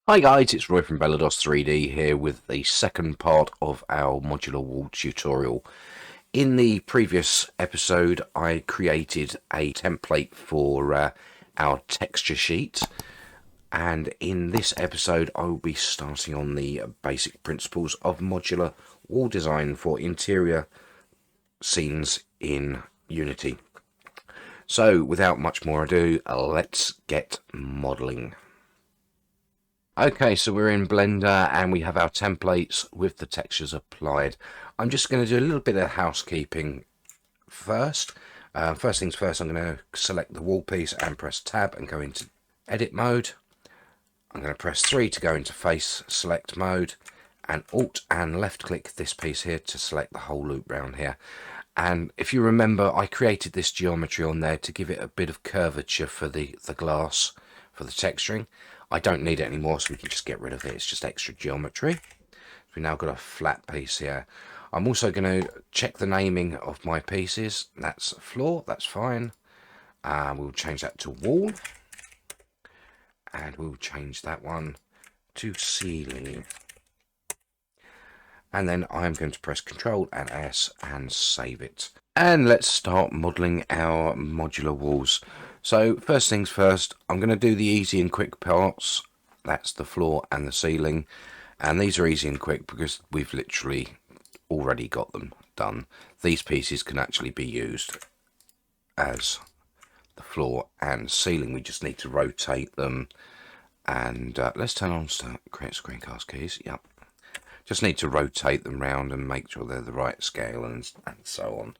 Hi guys, it's Roy from Bellados 3D here with the second part of our modular wall tutorial. In the previous episode I created a template for our texture sheet, and in this episode I will be starting on the basic principles of modular wall design for interior scenes in Unity. So without much more ado, let's get modelling. Okay, so we're in Blender and we have our templates with the textures applied. I'm just going to do a little bit of housekeeping first. First things first, I'm going to select the wall piece and press Tab and go into edit mode. I'm going to press 3 to go into face select mode, and Alt and left click this piece here to select the whole loop round here. And if you remember, I created this geometry on there to give it a bit of curvature for the glass, for the texturing. I don't need it anymore, so we can just get rid of it. It's just extra geometry. We've now got a flat piece here. I'm also going to check the naming of my pieces. That's floor, that's fine. We'll change that to wall. And we'll change that one to ceiling. And then I'm going to press Ctrl and S and save it. And let's start modelling our modular walls. So first things first, I'm going to do the easy and quick parts. That's the floor and the ceiling. And these are easy and quick because we've literally already got them done. These pieces can actually be used as the floor and ceiling. We just need to rotate them. And let's turn on create screencast keys. Yep. Just need to rotate them round and make sure they're the right scale and so on.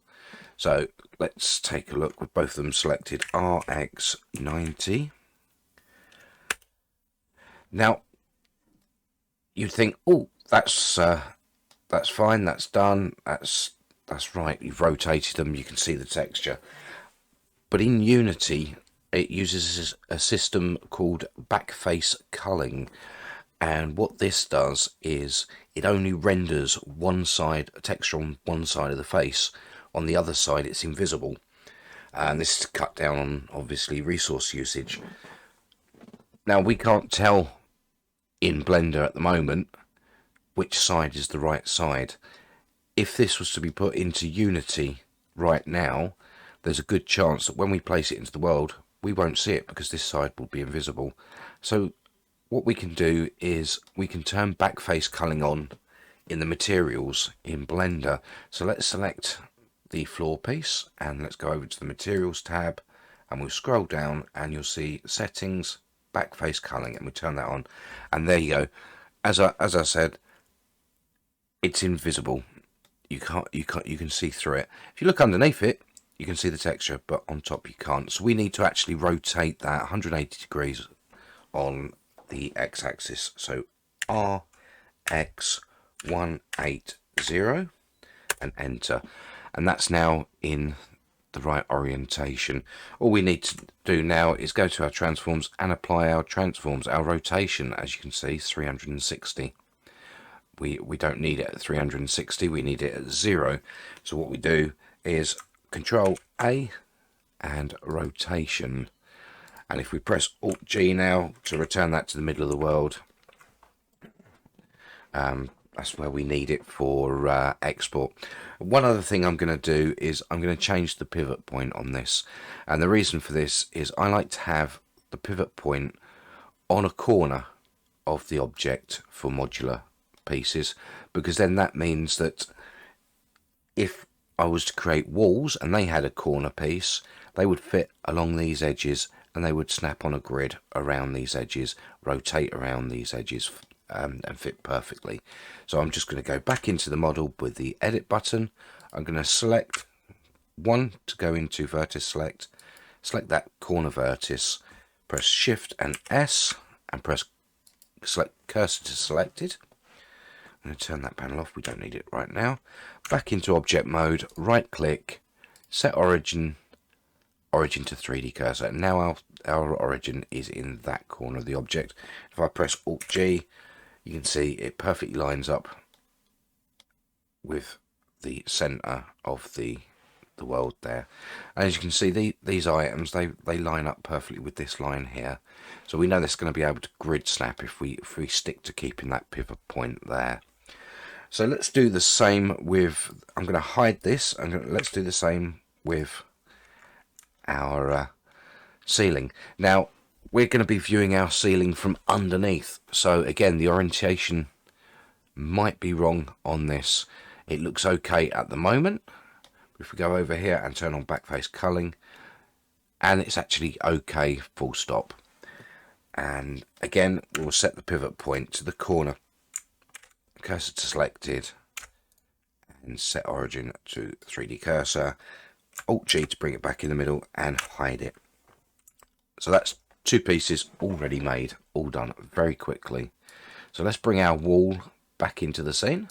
So let's take a look with both of them selected, RX90. Now you'd think, oh, that's fine, that's done, that's right, you've rotated them, you can see the texture. But in Unity it uses a system called backface culling, and what this does is it only renders one side, texture on one side of the face. On the other side it's invisible, and this is to cut down on obviously resource usage. Now we can't tell in Blender at the moment which side is the right side. If this was to be put into Unity right now, there's a good chance that when we place it into the world we won't see it because this side will be invisible. So what we can do is we can turn backface culling on in the materials in Blender. So let's select the floor piece and let's go over to the materials tab, and we'll scroll down and you'll see settings, backface culling, and we turn that on, and there you go. As I said, it's invisible. You can see through it. If you look underneath it you can see the texture, but on top you can't. So we need to actually rotate that 180 degrees on the x-axis. So RX180 and enter, and that's now in the right orientation. All we need to do now is go to our transforms and apply our transforms. Our rotation, as you can see, 360. We don't need it at 360, we need it at 0. So what we do is Control A and rotation, and if we press Alt G now to return that to the middle of the world, that's where we need it for export. One other thing I'm going to do is I'm going to change the pivot point on this, and the reason for this is I like to have the pivot point on a corner of the object for modular pieces, because then that means that if I was to create walls and they had a corner piece, they would fit along these edges and they would snap on a grid around these edges, rotate around these edges, and fit perfectly. So I'm just going to go back into the model with the edit button. I'm going to select one to go into vertex select that corner vertex, press Shift and S and press select cursor to selected. I'm going to turn that panel off, we don't need it right now. Back into object mode, right click, set origin to 3D cursor, and now our origin is in that corner of the object. If I press Alt G, you can see it perfectly lines up with the center of the the world there. And as you can see, these items, they line up perfectly with this line here. So we know this is going to be able to grid snap if we stick to keeping that pivot point there. So let's do the same with, I'm going to hide this, let's do the same with our ceiling. Now, we're going to be viewing our ceiling from underneath. So again, the orientation might be wrong on this. It looks okay at the moment. If we go over here and turn on backface culling, and it's actually okay, full stop. And again, we'll set the pivot point to the corner, cursor to selected, and set origin to 3D cursor, Alt G to bring it back in the middle and hide it. So that's two pieces already made, all done very quickly. So let's bring our wall back into the scene.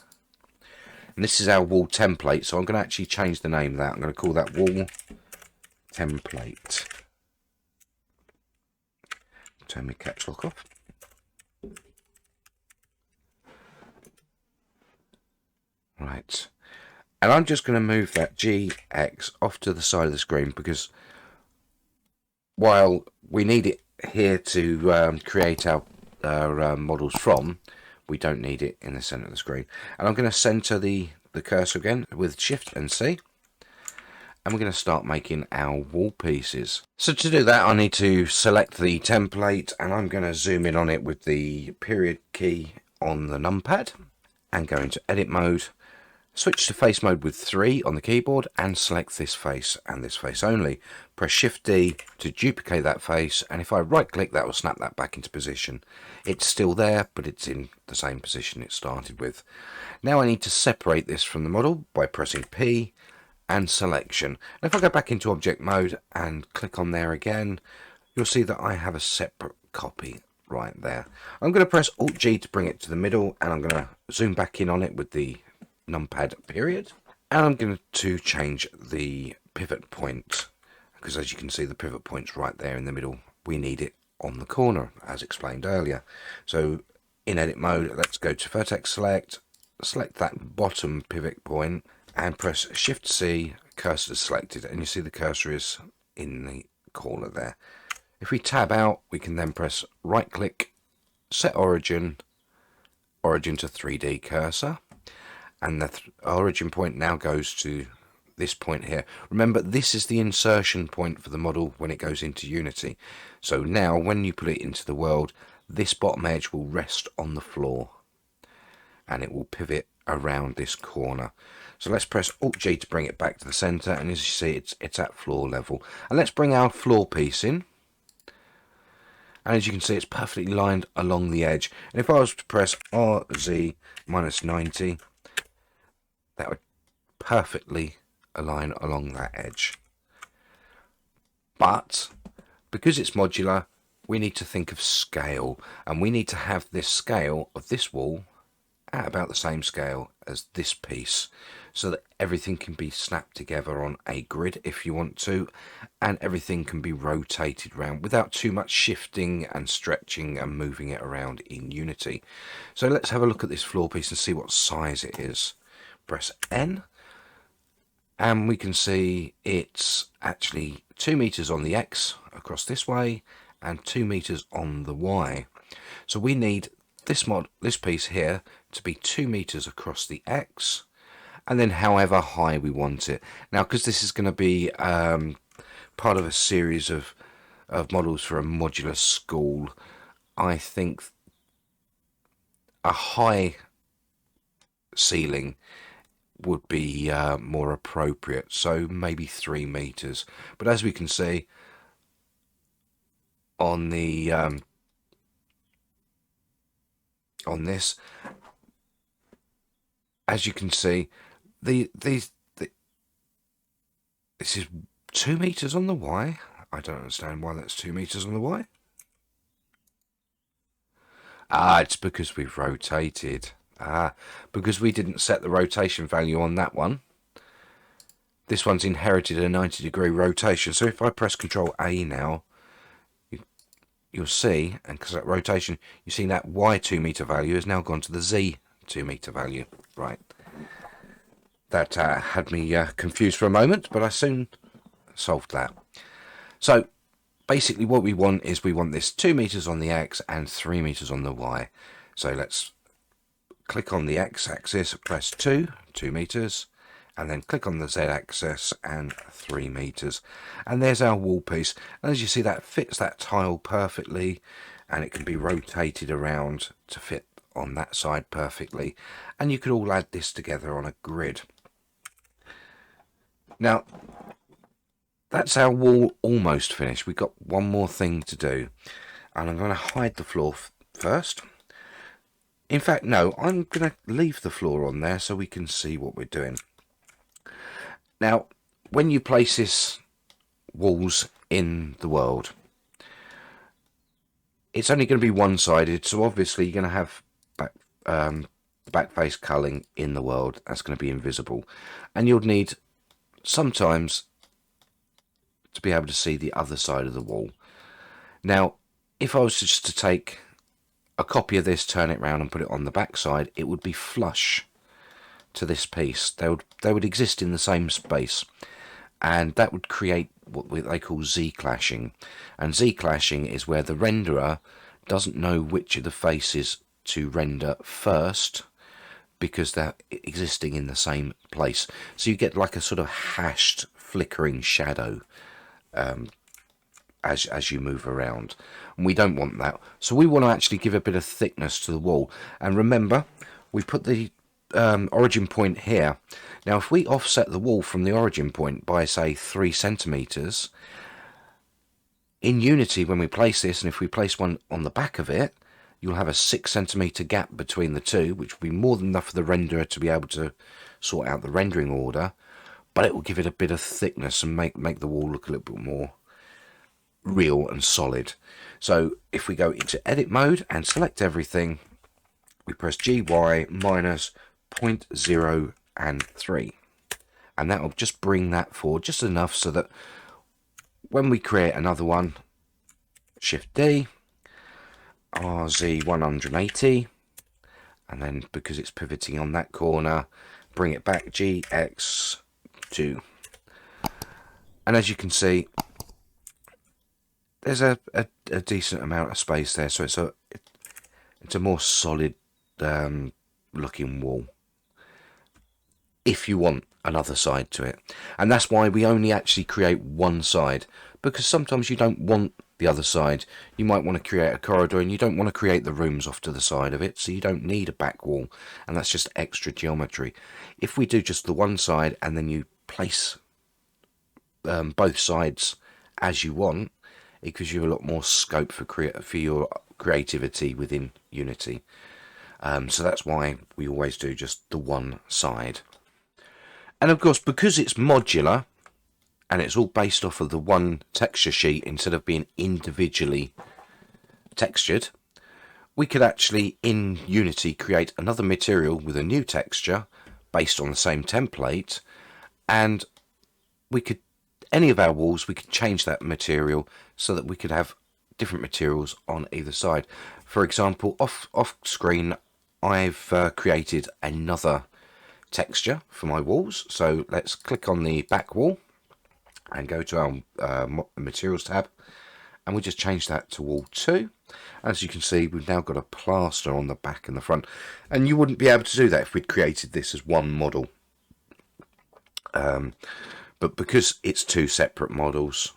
And this is our wall template, so I'm going to actually change the name of that. I'm going to call that wall template. Turn my caps lock off. Right. And I'm just going to move that GX off to the side of the screen, because while we need it here to create our models from, we don't need it in the center of the screen. And I'm going to center the cursor again with Shift and C. And we're going to start making our wall pieces. So to do that, I need to select the template, and I'm going to zoom in on it with the period key on the numpad and go into edit mode. Switch to face mode with 3 on the keyboard and select this face and this face only. Press Shift D to duplicate that face, and if I right click, that will snap that back into position. It's still there, but it's in the same position it started with. Now I need to separate this from the model by pressing P and selection. And if I go back into object mode and click on there again, you'll see that I have a separate copy right there. I'm going to press Alt G to bring it to the middle, and I'm going to zoom back in on it with the numpad period, and I'm going to change the pivot point, because as you can see, the pivot point's right there in the middle. We need it on the corner, as explained earlier. So in edit mode, let's go to vertex select that bottom pivot point and press Shift C, cursor selected, and you see the cursor is in the corner there. If we tab out, we can then press right click, set origin to 3D cursor, and the origin point now goes to this point here. Remember, this is the insertion point for the model when it goes into Unity. So now when you put it into the world, this bottom edge will rest on the floor and it will pivot around this corner. So let's press Alt G to bring it back to the center, and as you see, it's at floor level. And let's bring our floor piece in. And as you can see, it's perfectly lined along the edge. And if I was to press RZ -90, that would perfectly align along that edge. But because it's modular, we need to think of scale, and we need to have this scale of this wall at about the same scale as this piece, so that everything can be snapped together on a grid if you want to, and everything can be rotated around without too much shifting and stretching and moving it around in Unity. So let's have a look at this floor piece and see what size it is. Press N, and we can see it's actually 2 meters on the X across this way and 2 meters on the Y. So we need this piece here to be 2 meters across the X, and then however high we want it. Now, because this is going to be part of a series of models for a modular school, I think a high ceiling would be more appropriate, so maybe 3 meters. But as we can see on the on this, as you can see, this is 2 meters on the Y. I don't understand why that's 2 meters on the Y. It's because we've rotated. Because we didn't set the rotation value on that one. This one's inherited a 90-degree rotation. So if I press Control A now, you'll see, and because that rotation, you see that Y 2 meter value has now gone to the Z 2 meter value. Right. that had me confused for a moment, but I soon solved that. So basically what we want is we want this 2 meters on the X and 3 meters on the Y. So let's click on the X axis, press 2 meters, and then click on the Z axis and 3 meters. And there's our wall piece. And as you see, that fits that tile perfectly, and it can be rotated around to fit on that side perfectly. And you could all add this together on a grid. Now, that's our wall almost finished. We've got one more thing to do, and I'm going to hide the floor first. In fact, no, I'm going to leave the floor on there so we can see what we're doing. Now, when you place this walls in the world, it's only going to be one-sided, so obviously you're going to have the back face culling in the world. That's going to be invisible, and you'll need sometimes to be able to see the other side of the wall. Now, if I was just to take a copy of this, turn it around and put it on the back side, it would be flush to this piece. They would exist in the same space, and that would create what they call Z-clashing. And Z-clashing is where the renderer doesn't know which of the faces to render first, because they're existing in the same place. So you get like a sort of hashed flickering shadow as you move around, and we don't want that. So we want to actually give a bit of thickness to the wall. And remember, we put the origin point here. Now if we offset the wall from the origin point by, say, 3 centimeters, in Unity when we place this, and if we place one on the back of it, you'll have a 6 centimeter gap between the two, which will be more than enough for the renderer to be able to sort out the rendering order, but it will give it a bit of thickness and make the wall look a little bit more real and solid. So if we go into edit mode and select everything, we press GY minus 0.0 and 3, and that will just bring that forward just enough so that when we create another one, Shift D, RZ 180, and then because it's pivoting on that corner, bring it back GX2. And as you can see, there's a decent amount of space there, so it's a more solid looking wall if you want another side to it. And that's why we only actually create one side, because sometimes you don't want the other side. You might want to create a corridor and you don't want to create the rooms off to the side of it, so you don't need a back wall, and that's just extra geometry. If we do just the one side and then you place both sides as you want, it gives you a lot more scope for your creativity within Unity. So that's why we always do just the one side. And of course, because it's modular and it's all based off of the one texture sheet instead of being individually textured, we could actually in Unity create another material with a new texture based on the same template, and we could, any of our walls, we could change that material so that we could have different materials on either side. For example, off screen, I've created another texture for my walls. So let's click on the back wall and go to our materials tab, and we just change that to wall 2. As you can see, we've now got a plaster on the back and the front, and you wouldn't be able to do that if we'd created this as one model. But because it's 2 separate models,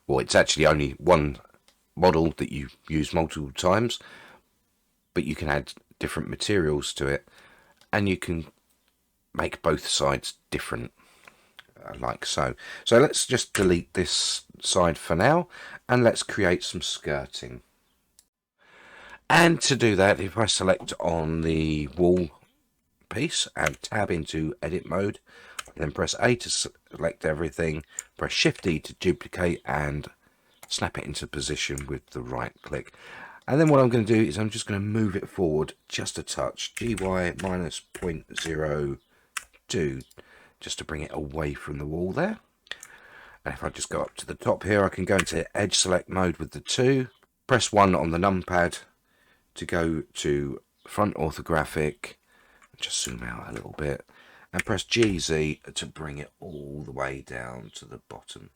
well, it's actually only one model that you use multiple times, but you can add different materials to it, and you can make both sides different, like so. So let's just delete this side for now, and let's create some skirting. And to do that, if I select on the wall piece and tab into edit mode, then press A to select everything, press Shift D to duplicate and snap it into position with the right click. And then what I'm going to do is I'm just going to move it forward just a touch, GY minus 0.02, just to bring it away from the wall there. And if I just go up to the top here, I can go into edge select mode with the 2, press 1 on the numpad to go to front orthographic, just zoom out a little bit, and press GZ to bring it all the way down to the bottom.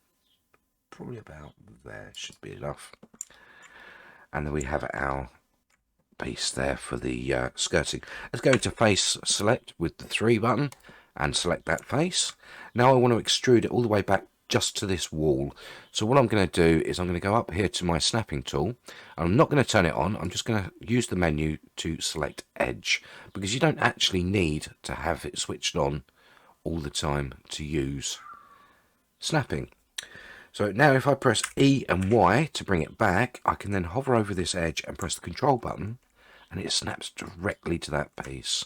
Probably about there should be enough. And then we have our piece there for the skirting. Let's go to face select with the 3 button and select that face. Now I want to extrude it all the way back just to this wall. So what I'm going to do is I'm going to go up here to my snapping tool. I'm not going to turn it on. I'm just going to use the menu to select edge, because you don't actually need to have it switched on all the time to use snapping. So now if I press E and Y to bring it back, I can then hover over this edge and press the control button, and it snaps directly to that piece.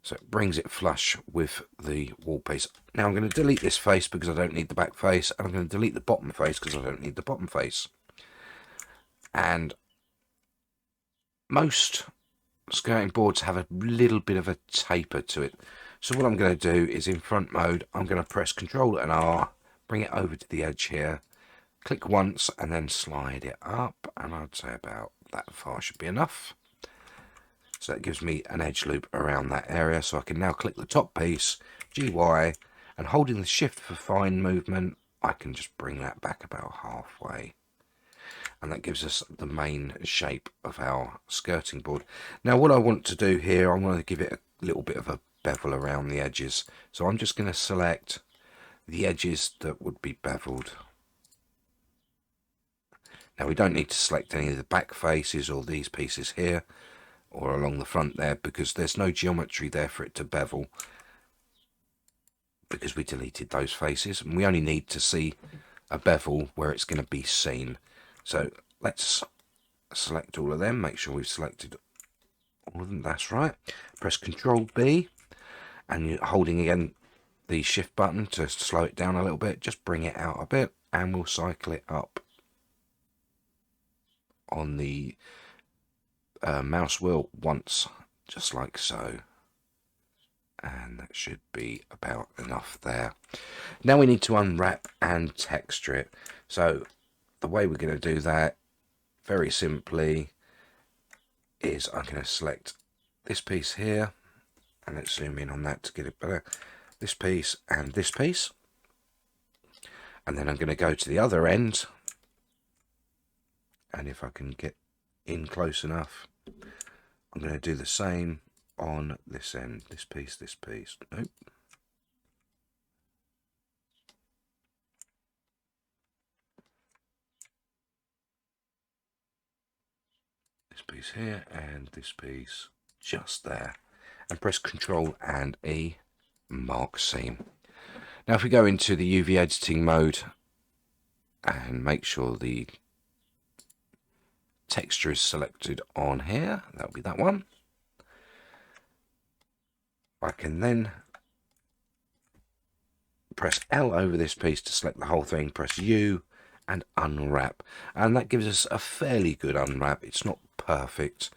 So it brings it flush with the wall piece. Now I'm going to delete this face because I don't need the back face, and I'm going to delete the bottom face because I don't need the bottom face. And most skirting boards have a little bit of a taper to it. So what I'm going to do is in front mode, I'm going to press Ctrl and R, bring it over to the edge here, click once and then slide it up, and I'd say about that far should be enough. So that gives me an edge loop around that area. So I can now click the top piece, GY, and holding the shift for fine movement, I can just bring that back about halfway. And that gives us the main shape of our skirting board. Now what I want to do here, I want to give it a little bit of a bevel around the edges. So I'm just going to select the edges that would be beveled. Now we don't need to select any of the back faces or these pieces here or along the front there, because there's no geometry there for it to bevel, because we deleted those faces, and we only need to see a bevel where it's going to be seen. So let's select all of them, make sure we've selected all of them, that's right. Press Ctrl B, and you're holding again the shift button to slow it down a little bit, just bring it out a bit, and we'll cycle it up on the mouse wheel once, just like so. And that should be about enough there. Now we need to unwrap and texture it. So the way we're going to do that, very simply, is I'm going to select this piece here, and let's zoom in on that to get it better. This piece and this piece. And then I'm going to go to the other end, and if I can get in close enough, I'm going to do the same on this end. This piece, nope. This piece here and this piece just there, and press Ctrl and E, mark seam. Now if we go into the UV editing mode and make sure the texture is selected on here, that'll be that one. I can then press L over this piece to select the whole thing, press U and unwrap, and that gives us a fairly good unwrap. It's not perfect.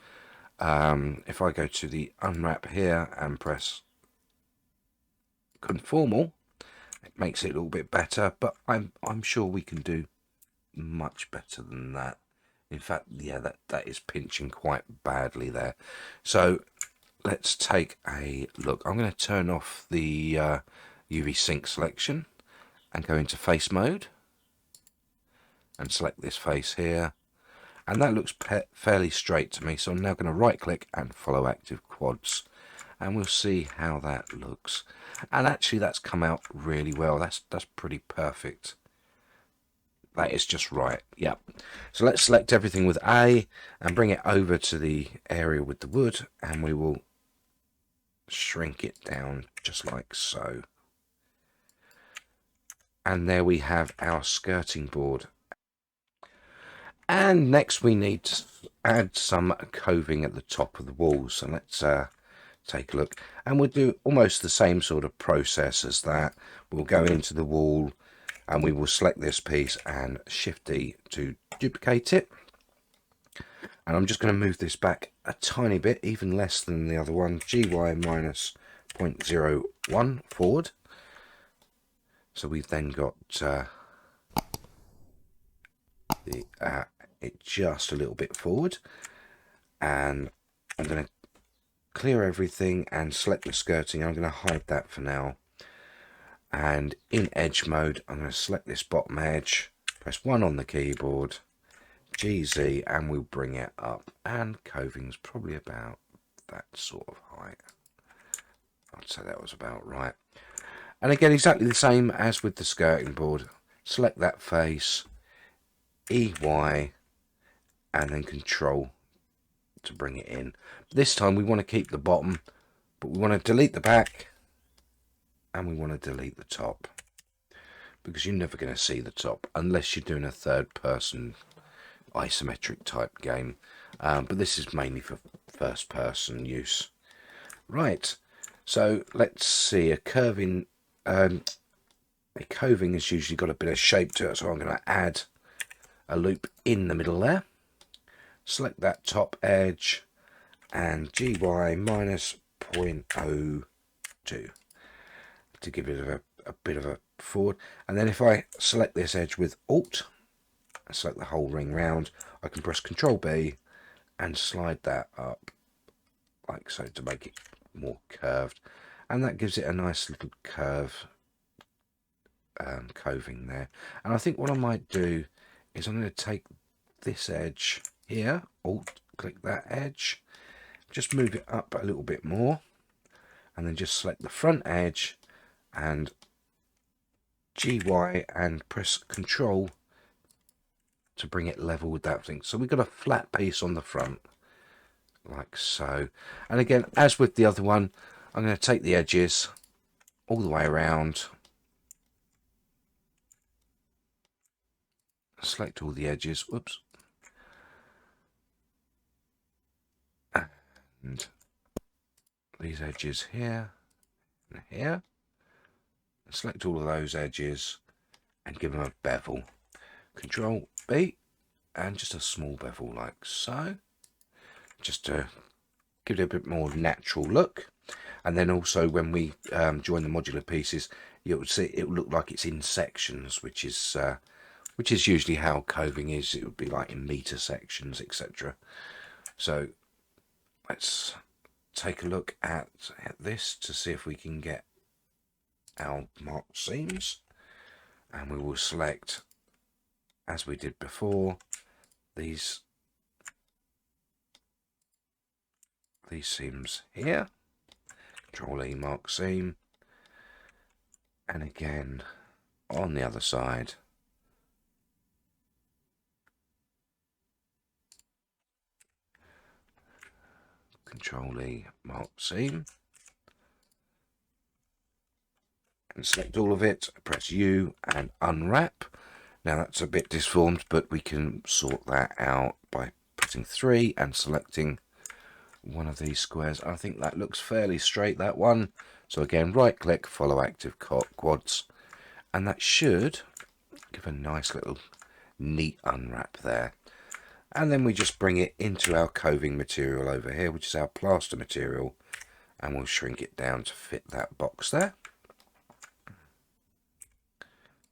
If I go to the unwrap here and press conformal, it makes it a little bit better, but I'm sure we can do much better than that. In fact, yeah, that is pinching quite badly there. So let's take a look. I'm going to turn off the UV sync selection and go into face mode and select this face here, and that looks fairly straight to me. So I'm now going to right click and follow active quads, and we'll see how that looks. And actually that's come out really well. That's pretty perfect. That is just right. Yep. So let's select everything with A and bring it over to the area with the wood, and we will shrink it down just like so. And there we have our skirting board. And next we need to add some coving at the top of the walls. So let's take a look, and we'll do almost the same sort of process as that. We'll go into the wall and we will select this piece and Shift D to duplicate it. And I'm just going to move this back a tiny bit, even less than the other one, GY minus 0.01 forward. So we've then got it just a little bit forward, and I'm going to clear everything and select the skirting. I'm going to hide that for now. And in edge mode, I'm going to select this bottom edge, press 1 on the keyboard, GZ, and we'll bring it up. And coving's probably about that sort of height. I'd say that was about right. And again, exactly the same as with the skirting board. Select that face, EY, and then Control to bring it in. This time we want to keep the bottom, but we want to delete the back and we want to delete the top, because you're never going to see the top unless you're doing a third person isometric type game, but this is mainly for first person use. Right, so let's see. A coving has usually got a bit of shape to it, so I'm going to add a loop in the middle there. Select that top edge and GY minus 0.02 to give it a bit of a forward. And then if I select this edge with Alt, select the whole ring round, I can press Control B and slide that up like so to make it more curved, and that gives it a nice little curve coving there. And I think what I might do is I'm going to take this edge here, Alt click that edge, just move it up a little bit more, and then just select the front edge and GY and press Control to bring it level with that thing. So we've got a flat piece on the front like so. And again, as with the other one, I'm going to take the edges all the way around, select all the edges, whoops, and these edges here and here, select all of those edges and give them a bevel. Control B and just a small bevel like so, just to give it a bit more natural look. And then also when we join the modular pieces, you'll see it will look like it's in sections, which is usually how coving is. It would be like in meter sections, etc. So let's take a look at this to see if we can get our marked seams, and we will select, as we did before, these seams here, Control E, mark seam, and again on the other side Control E, mark seam, and select all of it, press U and unwrap. Now that's a bit disformed, but we can sort that out by pressing 3 and selecting one of these squares. I think that looks fairly straight, that one. So again, right click, follow active quads, and that should give a nice little neat unwrap there. And then we just bring it into our coving material over here, which is our plaster material, and we'll shrink it down to fit that box there,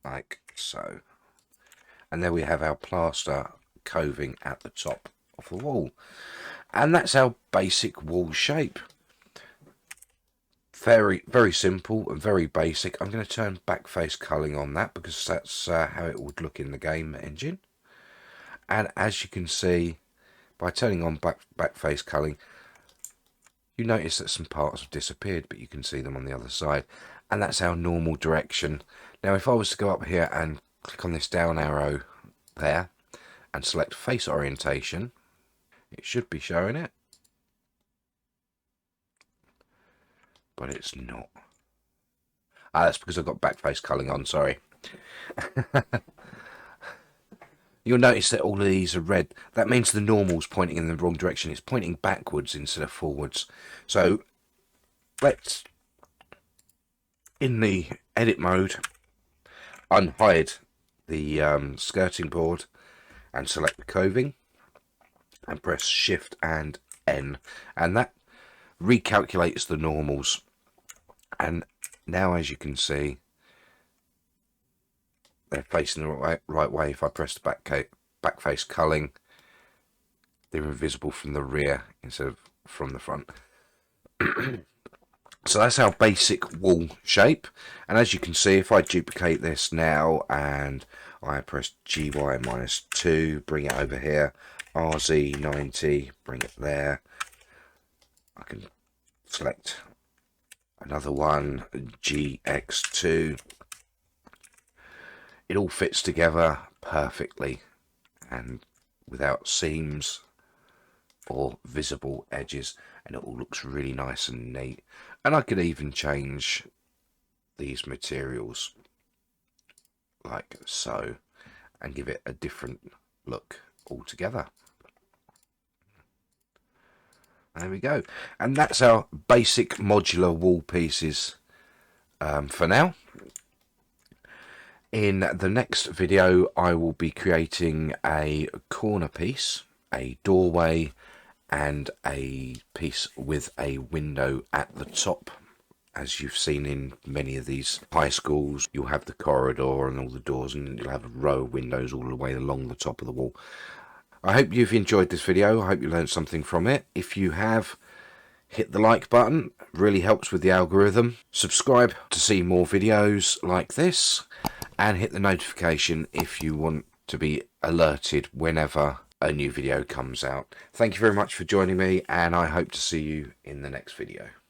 like so. And there we have our plaster coving at the top of the wall. And that's our basic wall shape. Very, very simple and very basic. I'm going to turn backface culling on that because that's how it would look in the game engine. And as you can see, by turning on backface culling, you notice that some parts have disappeared, but you can see them on the other side. And that's our normal direction. Now, if I was to go up here and click on this down arrow there and select face orientation, it should be showing it, but it's not. That's because I've got backface culling on, sorry. You'll notice that all of these are red. That means the normal's pointing in the wrong direction. It's pointing backwards instead of forwards. So let's, in the edit mode, unhide the skirting board and select the coving and press Shift and N, and that recalculates the normals. And now, as you can see, they're facing the right way. If I press the backface culling, they're invisible from the rear instead of from the front. So that's our basic wall shape, and as you can see, if I duplicate this now and I press GY-2, bring it over here, RZ90, bring it there, I can select another one, GX2, it all fits together perfectly and without seams or visible edges, and it all looks really nice and neat. And I could even change these materials like so and give it a different look altogether. There we go, and that's our basic modular wall pieces for now. In the next video I will be creating a corner piece, a doorway, and a piece with a window at the top. As you've seen in many of these high schools, you'll have the corridor and all the doors, and you'll have a row of windows all the way along the top of the wall. I hope you've enjoyed this video. I hope you learned something from it. If you have, hit the like button, it really helps with the algorithm. Subscribe to see more videos like this, and hit the notification if you want to be alerted whenever a new video comes out. Thank you very much for joining me, and I hope to see you in the next video.